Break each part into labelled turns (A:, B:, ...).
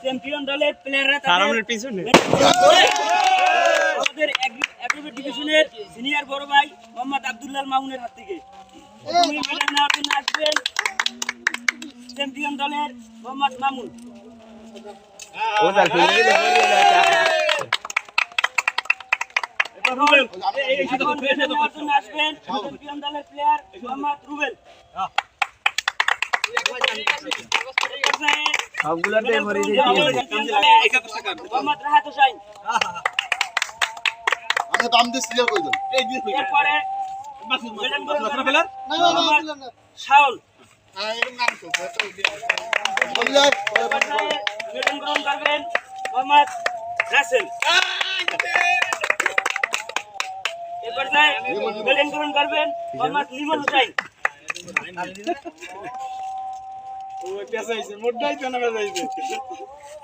A: Champion দলের প্লেয়াররা আমাদের ডিভিশনের সিনিয়র বড় ভাই মোহাম্মদ আব্দুল্লাহ মামুনের হাত থেকে আসবেন চ্যাম্পিয়ন দলের মোহাম্মদ মামুন। আসবেন চ্যাম্পিয়ন দলের প্লেয়ার মোহাম্মদ রুবেল। মোহাম্মদ রাহাত হোসাইন। এরপরে শাওল গ্রহণ করবেন মোহাম্মদ রাসেল। এ পর্যায়ে মেডেল গ্রহণ করবেন মোহাম্মদ লিমন হোসাইন।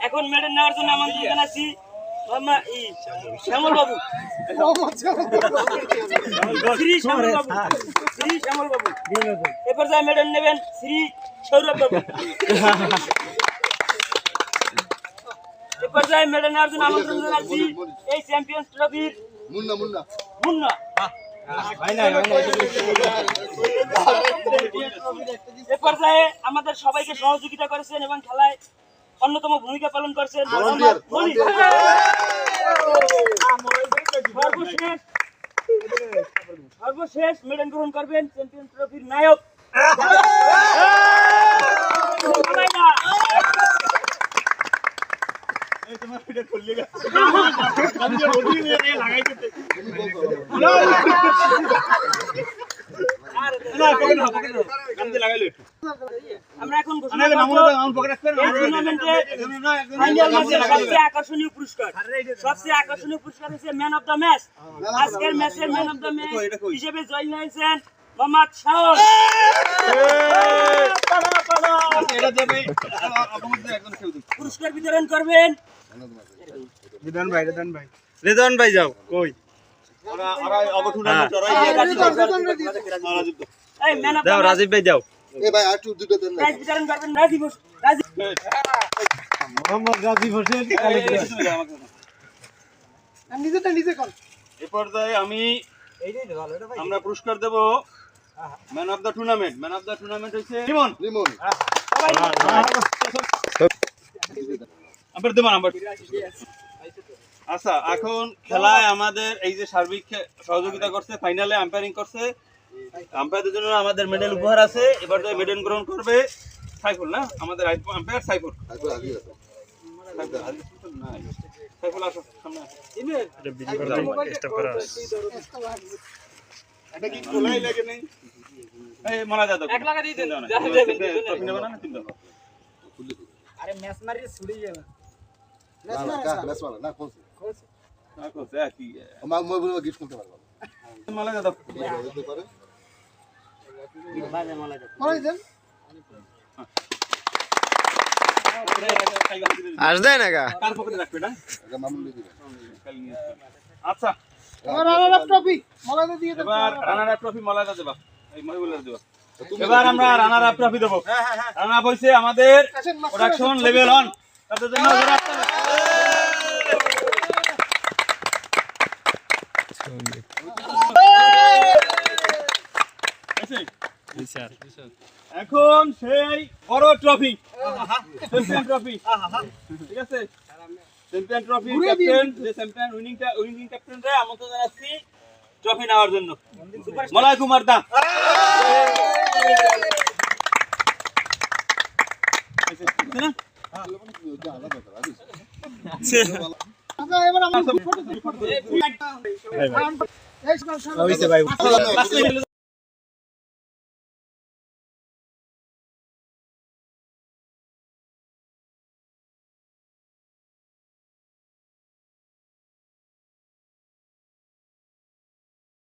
A: এখন মেডেল নেওয়ার জন্য আমন্ত্রণ জানাচ্ছি শ্যামল বাবু, শ্রী শ্যামল বাবু, শ্রী শ্যামল বাবু। এ পর্যায়ে মেডেল নেবেন শ্রী সৌরভ বাবু। এ পর্যায়ে মেডেল নেওয়ার জন্য আমন্ত্রণ জানাচ্ছি এই চ্যাম্পিয়ন্স ট্রফির মুন্না মুন্না। এ পর্যায়ে আমাদের সবাইকে সহযোগিতা করেছেন এবং খেলায় অন্যতম ভূমিকা পালন করছেন সর্বশেষ মেডেল গ্রহণ করবেন চ্যাম্পিয়ন্স ট্রফির নায়ক আমরা এখন আকর্ষণীয় পুরস্কার, সবচেয়ে আকর্ষণীয় পুরস্কার হচ্ছে ম্যান অফ দ্য ম্যাচ। আজকের ম্যাচের ম্যান অফ দ্য ম্যাচ হিসেবে জয়ী হয়েছেন মোহাম্মদ শাওল। পুরস্কার বিতরণ করবেন রেদওয়ান ভাই। যাও কই রাজীব ভাই যাও। বিতরণ করবেন মোহাম্মদ রাজীব হোসেন।
B: এ পর্যায়ে আমরা পুরস্কার দেব man of the tournament. Man of the tournament হচ্ছে লিমন। আচ্ছা, এখন খেলায় আমাদের এই যে সার্বিক সহযোগিতা করছে, ফাইনালে আম্পায়ারিং করছে, আম্পায়ারদের জন্য আমাদের মেডেল উপহার আছে। এবার মেডেল গ্রহণ করবে সাইফুল, না আমাদের আম্পায়ার সাইফুল। সাইফুল আসো সামনে। এটা কি কোলাই লাগে নাই? এই মলা দাদা এক লাগা দিয়ে দেন। ট্রফি নেব না তিন দাও।
A: আরে ম্যাচ মারি ছুড়ে যাবে।
C: ম্যাচ মারা না কোন
B: না কোসে কি
C: মই বলবো গিফট করতে পারবো।
B: মলা দাদা
C: দিতে পারে
A: বাজে মলা দাদা
C: মলাই দেন।
D: আসবে না গা
B: কার পকেটে রাখবে না?
C: এটা মামুন দিয়ে দিবেন।
B: আচ্ছা,
C: এবার রানার আপ ট্রফি মলাই দিয়ে দেন।
B: এবার রানার আপ ট্রফি মলা দাদা দেবা। এই মহিবুলের দেবা। এবার আমরা রানার আপ ট্রফি দেব। রানার আপ হইছে আমাদের প্রোডাকশন লেভেল 1। তাদের জন্য জোরে হাততালি। এখন সেই বড় ট্রফি, চ্যাম্পিয়ন ট্রফি। ঠিক আছে, চ্যাম্পিয়ন ট্রফি ক্যাপ্টেন, যে চ্যাম্পিয়ন উইনিং ক্যাপ্টেন রে আমন্ত্রণ জানাচ্ছি ট্রফি নেওয়ার জন্য। মলয় কুমার দা।
C: আচ্ছা এবার আমরা